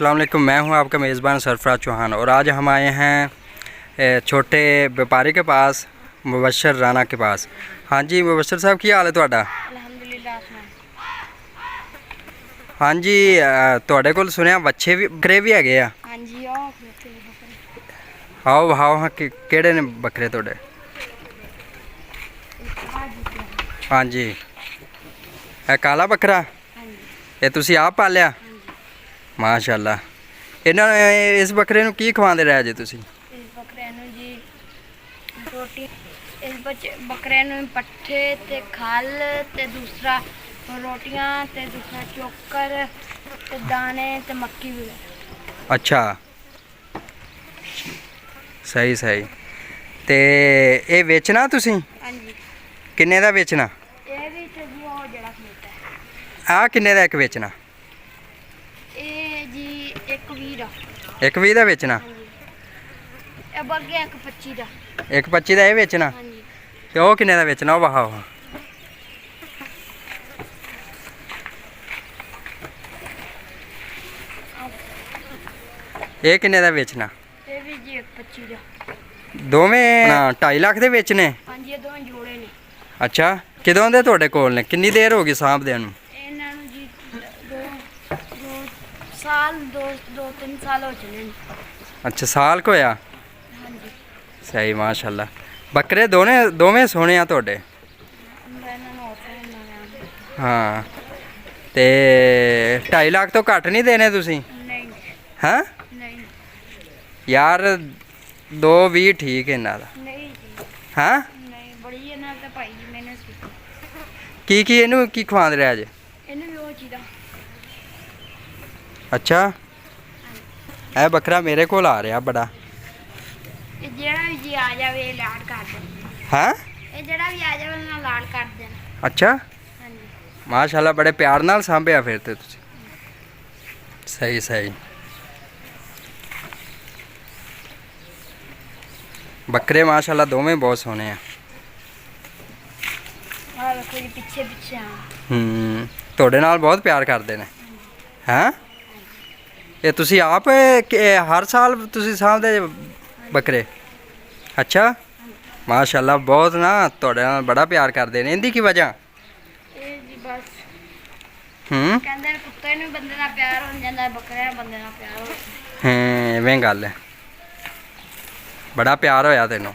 अस्सलाम वालेकुम। मैं हूं आपका मेज़बान सरफराज चौहान और आज हम आए हैं छोटे व्यापारी के पास, मुबशर राना के पास। हाँ जी मुबशर साहब, की हाल है तुहाडा? अल्हम्दुलिल्लाह। हाँ जी, तुहाडे कोल सुनिया बच्चे भी बकरे भी हैगे आ। हाँ जी, आओ आओ विखाओ हाँ, केड़े ने बकरे तुहाडे? हाँ जी, ए काला बकरा हाँ जी, ये तुसी आप पालिया? हाँ जी। माशाअल्लाह। इन्हां इस बकरे नूं की खवांदे रहे जे तुसी? इस बकरे नूं जी रोटी, इस बकरे नूं पट्ठे ते खल ते दूसरा रोटियां ते दूसरा चोकर ते दाने ते मक्की भी। अच्छा, सही सही। ते ये बेचना तुसी? हाँ जी, किन्ने दा बेचना? ये भी ते जी और जड़ा खलोता है। आ किन्ने दा इक बेचना? ये जी एक 20 दा। एक 20 दा बेचना? हाँ जी, अब अगे एक 25 दा। एक 25 दा ये बेचना? हाँ जी, ते ओह किन्ने दा बेचना? ओह वहाओ। ये किन्ने दा बेचना? ये भी जी एक 25 दा। दोवें 2.5 लाख दे बेचने? हाँ जी, ये दोवें जोड़े ने। अच्छा, किदों दे तुहाडे कोल ने? किन्नी देर हो गई सांभदे नूं? ਇਹਨਾਂ ਨੂੰ ਜੀ ਦੋ ਸਾਲ ਦੋ ਤਿੰਨ ਸਾਲ ਹੋ ਚੁੱਕੇ ਨੇ। अच्छा, साल को होया? ਹਾਂਜੀ, सही माशाअल्लाह। बकरे दोवें सोने आ तुहाडे? ਮੈਂ ਇਹਨਾਂ ਨੂੰ ਆਫਰ ਦਿੰਦਾ हाँ, ते 2.5 लाख तो घट नहीं देने तुसी? ਨਹੀਂ हाँ ਨਹੀਂ यार, 2.20 ठीक है इन्हां दा। ਨਹੀਂ ਜੀ, हाँ ਨਹੀਂ ਬੜੀ ਇਹਨਾਂ ਤੇ ਭਾਈ ਜੀ ਮੈਨੇ की इनू की खवांदे रहे जे? ਇਹਨੂੰ ਵੀ ਉਹ ਚੀਦਾ। अच्छा, ਇਹ ਬੱਕਰਾ ਮੇਰੇ ਕੋਲ ਆ ਰਿਹਾ ਬੜਾ। ਇਹ ਜਿਹੜਾ ਵੀ ਜੀ ਆ ਜਾਵੇ ਲਾੜ ਕਰ ਦੇ। ਹਾਂ, ਇਹ ਜਿਹੜਾ ਵੀ ਆ ਜਾਵੇ ਉਹਨਾਂ ਲਾੜ ਕਰ ਦੇਣ। ਅੱਛਾ, ਹਾਂਜੀ, ਮਾਸ਼ਾਅੱਲਾ ਬੜੇ ਪਿਆਰ ਨਾਲ ਸਾਂਭਿਆ ਫਿਰ ਤੇ ਤੁਸੀਂ। ਸਹੀ ਸਹੀ। ਬੱਕਰੇ ਮਾਸ਼ਾਅੱਲਾ ਦੋਵੇਂ ਬਹੁਤ ਸੋਹਣੇ ਆ। ਆਹ ਵੇਖੋ ਜੀ ਪਿੱਛੇ ਪਿੱਛੇ ਆ। ਤੁਹਾਡੇ ਨਾਲ ਬਹੁਤ ਪਿਆਰ ਕਰਦੇ ਨੇ। ਹੈਂ, ਇਹ ਤੁਸੀਂ ਆਪ ਹਰ ਸਾਲ ਤੁਸੀਂ ਸਾਂਭਦੇ ਜੇ ਬੱਕਰੇ? ਅੱਛਾ, ਮਾਸ਼ਾਅੱਲਾ ਬਹੁਤ ਨਾ ਤੁਹਾਡੇ ਨਾਲ ਬੜਾ ਪਿਆਰ ਕਰਦੇ ਨੇ। ਇਹਦੀ ਕੀ ਵਜ੍ਹਾ? ਇਹ ਜੀ ਬਸ ਕਹਿੰਦੇ ਨੇ ਕੁੱਤੇ ਨੂੰ ਬੰਦੇ ਨਾਲ ਪਿਆਰ ਹੋ ਜਾਂਦਾ, ਬੱਕਰੇ ਨੂੰ ਬੰਦੇ ਨਾਲ ਪਿਆਰ ਹੋ ਜਾਂਦਾ। ਐਵੇਂ ਗੱਲ ਹੈ, ਬੜਾ ਪਿਆਰ ਹੋਇਆ ਤੈਨੂੰ।